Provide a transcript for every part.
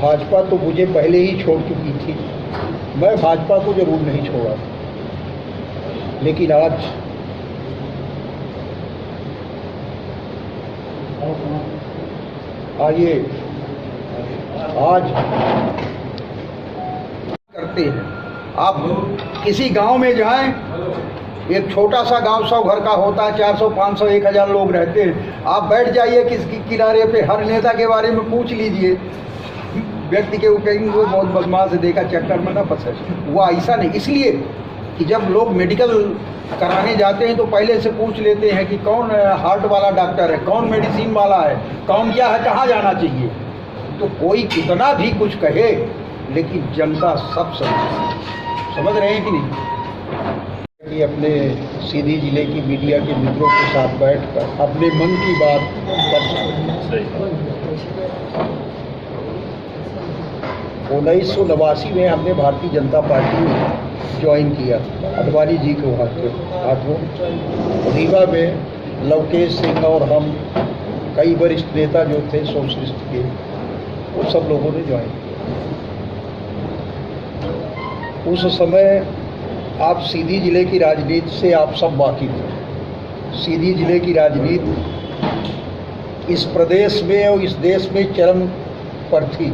भाजपा तो मुझे पहले ही छोड़ चुकी थी। मैं भाजपा को जरूर नहीं छोड़ा, लेकिन आज करते हैं। आप किसी गांव में जाएं, एक छोटा सा गांव 100 घर का होता है, 400, 500, 1000 लोग रहते हैं। आप बैठ जाइए किसी किनारे पे, हर नेता के बारे में पूछ लीजिए, व्यक्ति के कहेंगे वो बहुत बदमाश है, देखा चक्कर में ना फंसे। वो ऐसा नहीं, इसलिए कि जब लोग मेडिकल कराने जाते हैं तो पहले से पूछ लेते हैं कि कौन हार्ट वाला डॉक्टर है, कौन मेडिसिन वाला है, कौन क्या है, कहाँ जाना चाहिए। तो कोई कितना भी कुछ कहे, लेकिन जनता सब समझ रहे हैं कि नहीं। कि अपने सीधी जिले की मीडिया के मित्रों के साथ बैठकर अपने मन की बात कर सकते। 1989 में हमने भारतीय जनता पार्टी ज्वाइन किया, अडवाणी जी के हाथों। रीवा में लवकेश सिंह और हम कई वरिष्ठ नेता जो थे सोशलिस्ट के, वो सब लोगों ने ज्वाइन किया। उस समय आप सीधी जिले की राजनीति से आप सब वाकिफ हैं। सीधी जिले की राजनीति इस प्रदेश में और इस देश में चरम पर थी,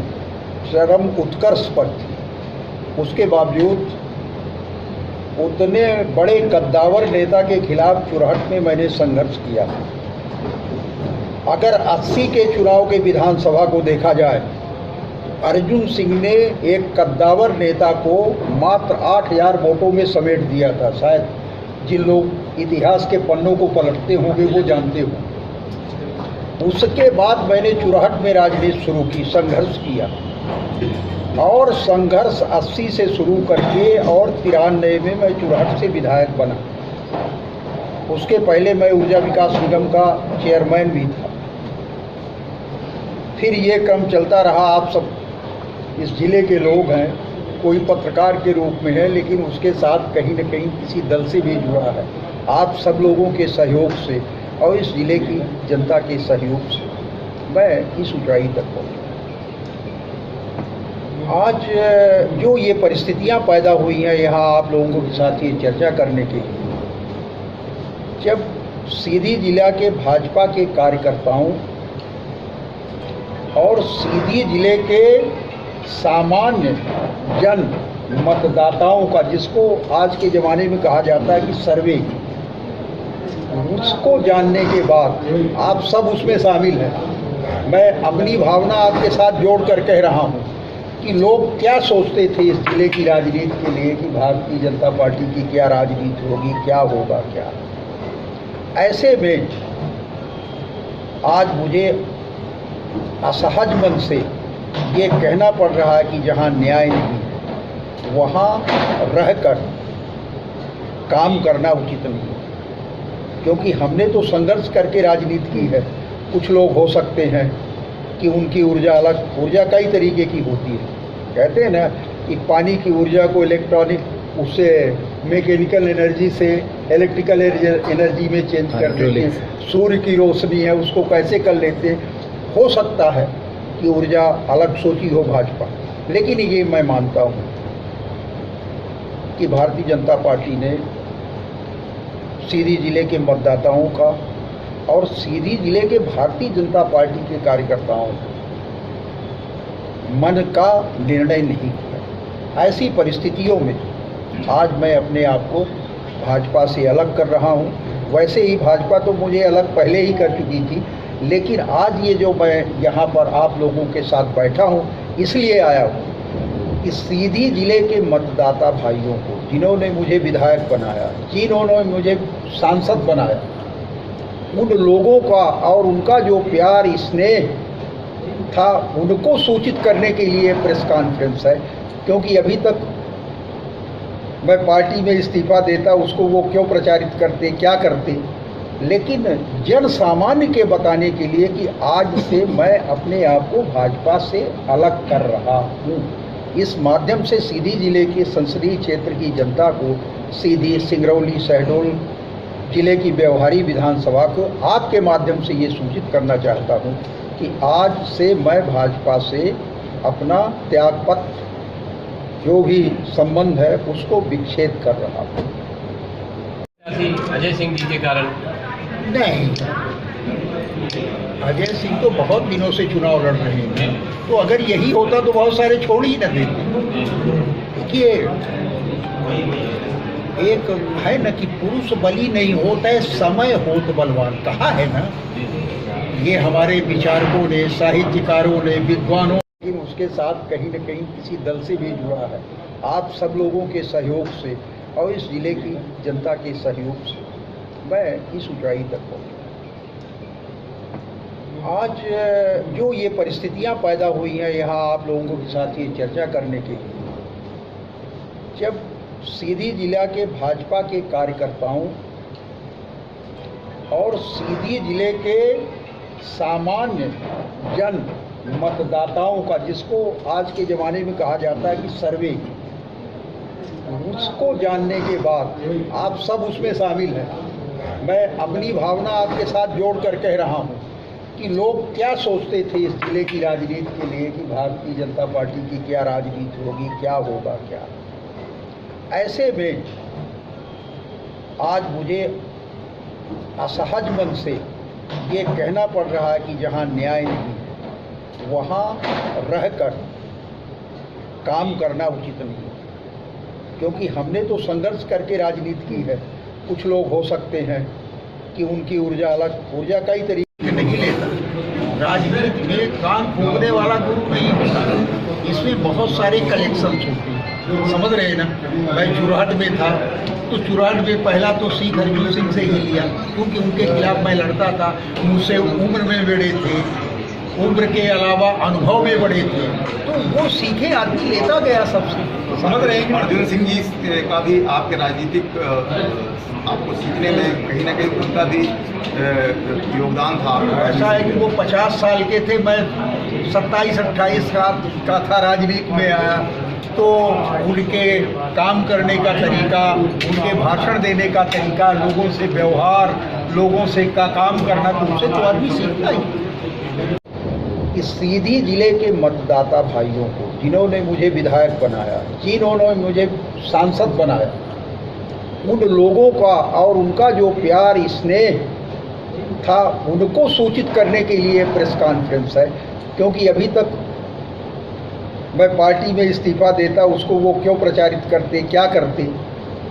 चरम उत्कर्ष पर थी। उसके बावजूद उतने बड़े कद्दावर नेता के खिलाफ चुरहट में मैंने संघर्ष किया। अगर 80 के चुनाव के विधानसभा को देखा जाए, अर्जुन सिंह ने एक कद्दावर नेता को मात्र 8000 वोटों में समेट दिया था। शायद जिन लोग इतिहास के पन्नों को पलटते होंगे वो जानते हो। उसके बाद मैंने चुरहट में राजनीति शुरू की, संघर्ष किया, और संघर्ष 80 से शुरू करके और 93 में मैं चुरहट से विधायक बना। उसके पहले मैं ऊर्जा विकास निगम का चेयरमैन भी था। फिर ये क्रम चलता रहा। आप सब इस जिले के लोग हैं, कोई पत्रकार के रूप में है, लेकिन उसके साथ कहीं न कहीं किसी दल से भी जुड़ा है। आप सब लोगों के सहयोग से और इस जिले की जनता के सहयोग से मैं इस ऊंचाई तक पहुंचा। आज जो ये परिस्थितियां पैदा हुई हैं यहाँ आप लोगों के साथ ये चर्चा करने के लिए, जब सीधी जिला के भाजपा के कार्यकर्ताओं और सीधी जिले के सामान्य जन मतदाताओं का, जिसको आज के ज़माने में कहा जाता है कि सर्वे, उसको जानने के बाद आप सब उसमें शामिल हैं। मैं अपनी भावना आपके साथ जोड़कर कह रहा हूं कि लोग क्या सोचते थे इस जिले की राजनीति के लिए कि भारतीय जनता पार्टी की क्या राजनीति होगी, क्या होगा, क्या। ऐसे में आज मुझे असहज मन से ये कहना पड़ रहा है कि जहाँ न्याय नहीं है वहाँ रहकर काम करना उचित नहीं है, क्योंकि हमने तो संघर्ष करके राजनीति की है। कुछ लोग हो सकते हैं कि उनकी ऊर्जा अलग, ऊर्जा कई तरीके की होती है। कहते हैं ना कि पानी की ऊर्जा को इलेक्ट्रॉनिक, उससे मैकेनिकल एनर्जी से इलेक्ट्रिकल एनर्जी में चेंज कर देते हैं। सूर्य की रोशनी है, उसको कैसे कर लेते हैं। हो सकता है कि ऊर्जा अलग सोची हो भाजपा, लेकिन ये मैं मानता हूँ कि भारतीय जनता पार्टी ने सीधी जिले के मतदाताओं का और सीधी जिले के भारतीय जनता पार्टी के कार्यकर्ताओं मन का निर्णय नहीं किया। ऐसी परिस्थितियों में आज मैं अपने आप को भाजपा से अलग कर रहा हूँ। वैसे ही भाजपा तो मुझे अलग पहले ही कर चुकी थी, लेकिन आज ये जो मैं यहाँ पर आप लोगों के साथ बैठा हूँ, इसलिए आया हूँ कि सीधी जिले के मतदाता भाइयों को, जिन्होंने मुझे विधायक बनाया, जिन्होंने मुझे सांसद बनाया, उन लोगों का और उनका जो प्यार स्नेह था, उनको सूचित करने के लिए प्रेस कॉन्फ्रेंस है। क्योंकि अभी तक मैं पार्टी में इस्तीफा देता, उसको वो क्यों प्रचारित करते, क्या करते, लेकिन जन सामान्य के बताने के लिए कि आज से मैं अपने आप को भाजपा से अलग कर रहा हूँ। इस माध्यम से सीधी जिले के संसदीय क्षेत्र की जनता को, सीधी, सिंगरौली, शहडोल जिले की व्यवहारी विधानसभा को आपके माध्यम से ये सूचित करना चाहता हूँ कि आज से मैं भाजपा से अपना त्यागपत्र जो भी संबंध है उसको विच्छेद कर रहा हूँ। अजय सिंह जी के कारण नहीं, अजय सिंह तो बहुत दिनों से चुनाव लड़ रहे हैं, तो अगर यही होता तो बहुत सारे छोड़ ही न देते। देखिए, एक है न कि पुरुष बली नहीं होता है, समय होत बलवान, कहा है ना। ये हमारे विचारकों ने, साहित्यकारों ने, विद्वानों, लेकिन उसके साथ कहीं न कहीं किसी दल से भी जुड़ा है। आप सब लोगों के सहयोग से और इस जिले की जनता के सहयोग से मैं इस ऊंचाई तक पहुंचा। आज जो ये परिस्थितियां पैदा हुई हैं यहाँ आप लोगों के साथ ये चर्चा करने के लिए, जब सीधी जिला के भाजपा के कार्यकर्ताओं और सीधी जिले के सामान्य जन मतदाताओं का, जिसको आज के ज़माने में कहा जाता है कि सर्वे, उसको जानने के बाद आप सब उसमें शामिल हैं। मैं अपनी भावना आपके साथ जोड़कर कह रहा हूं कि लोग क्या सोचते थे इस जिले की राजनीति के लिए कि भारतीय जनता पार्टी की क्या राजनीति होगी, क्या होगा क्या। ऐसे में आज मुझे असहज मन से ये कहना पड़ रहा है कि जहां न्याय नहीं है वहां रहकर काम करना उचित नहीं है, क्योंकि हमने तो संघर्ष करके राजनीति की है। कुछ लोग हो सकते हैं कि उनकी ऊर्जा अलग, ऊर्जा कई तरीके नहीं लेता। राजनीति में कान फूंकने वाला गुरु नहीं होता, इसमें बहुत सारे कलेक्शंस होते हैं, समझ रहे हैं ना। मैं चुराहट में था तो चुराहट में पहला तो सीख अर्जुन सिंह से ही लिया, क्योंकि उनके खिलाफ मैं लड़ता था, मुझसे उम्र में बड़े थे, उम्र के अलावा अनुभव में बड़े थे, तो वो सीखे आदमी लेता गया सबसे, समझ रहे हैं। अर्जुन सिंह जी का भी आपके राजनीतिक आपको सीखने में कहीं ना कहीं उनका भी योगदान था। ऐसा है कि वो 50 साल के थे, मैं 27-28 साल का था, राजनीति में आया, तो उनके काम करने का तरीका, उनके भाषण देने का तरीका, लोगों से व्यवहार, लोगों से का काम करना, तो उनसे तो आदमी सीखता ही। इस सीधी जिले के मतदाता भाइयों को, जिन्होंने मुझे विधायक बनाया, जिन्होंने मुझे सांसद बनाया, उन लोगों का और उनका जो प्यार स्नेह था, उनको सूचित करने के लिए प्रेस कॉन्फ्रेंस है। क्योंकि अभी तक मैं पार्टी में इस्तीफा देता, उसको वो क्यों प्रचारित करते, क्या करते,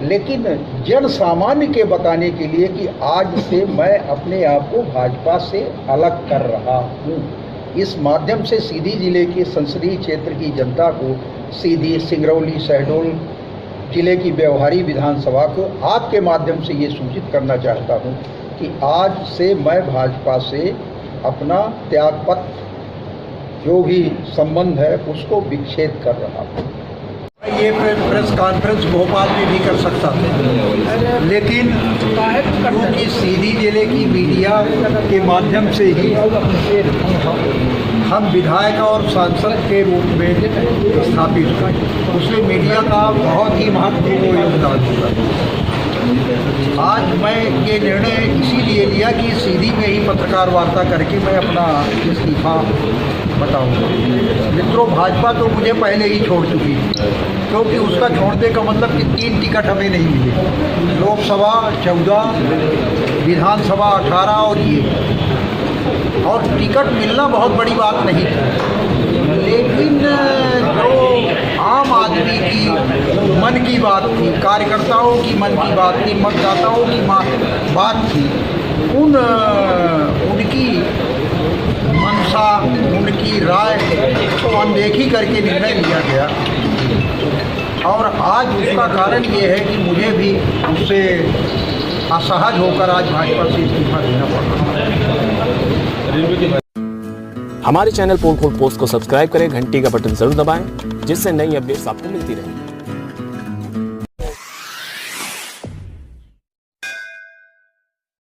लेकिन जन सामान्य के बताने के लिए कि आज से मैं अपने आप को भाजपा से अलग कर रहा हूँ। इस माध्यम से सीधी जिले के संसदीय क्षेत्र की जनता को, सीधी, सिंगरौली, शहडोल जिले की व्यवहारी विधानसभा को आपके माध्यम से ये सूचित करना चाहता हूँ कि आज से मैं भाजपा से अपना त्यागपत्र जो भी संबंध है उसको विच्छेद कर रहा हूँ। ये प्रेस कॉन्फ्रेंस भोपाल में भी कर सकता था, लेकिन क्योंकि सीधी जिले की मीडिया के माध्यम से ही हम विधायक और सांसद के रूप में स्थापित हुए, उसमें मीडिया का बहुत ही महत्वपूर्ण योगदान होगा। आज मैं ये निर्णय इसीलिए लिया कि सीधी में ही पत्रकार वार्ता करके मैं अपना इस्तीफा बताऊंगा। मित्रों, भाजपा तो मुझे पहले ही छोड़ चुकी है, क्योंकि उसका छोड़ने का मतलब कि 3 टिकट हमें नहीं मिले, लोकसभा 14, विधानसभा 18 और ये, और टिकट मिलना बहुत बड़ी बात नहीं थी, लेकिन जो आम आदमी की मन की बात थी, कार्यकर्ताओं की मन की बात थी, मतदाताओं की बात थी, उनकी मंशा, उनकी राय को अनदेखी करके निर्णय लिया गया। और आज उसका कारण ये है कि मुझे भी उससे असहज होकर आज भाजपा से इस्तीफा देना पड़ रहा है। हमारे चैनल पोल खोल पोस्ट को सब्सक्राइब करें, घंटी का बटन जरूर दबाएं, जिससे नई अपडेट्स आपको मिलती रहें।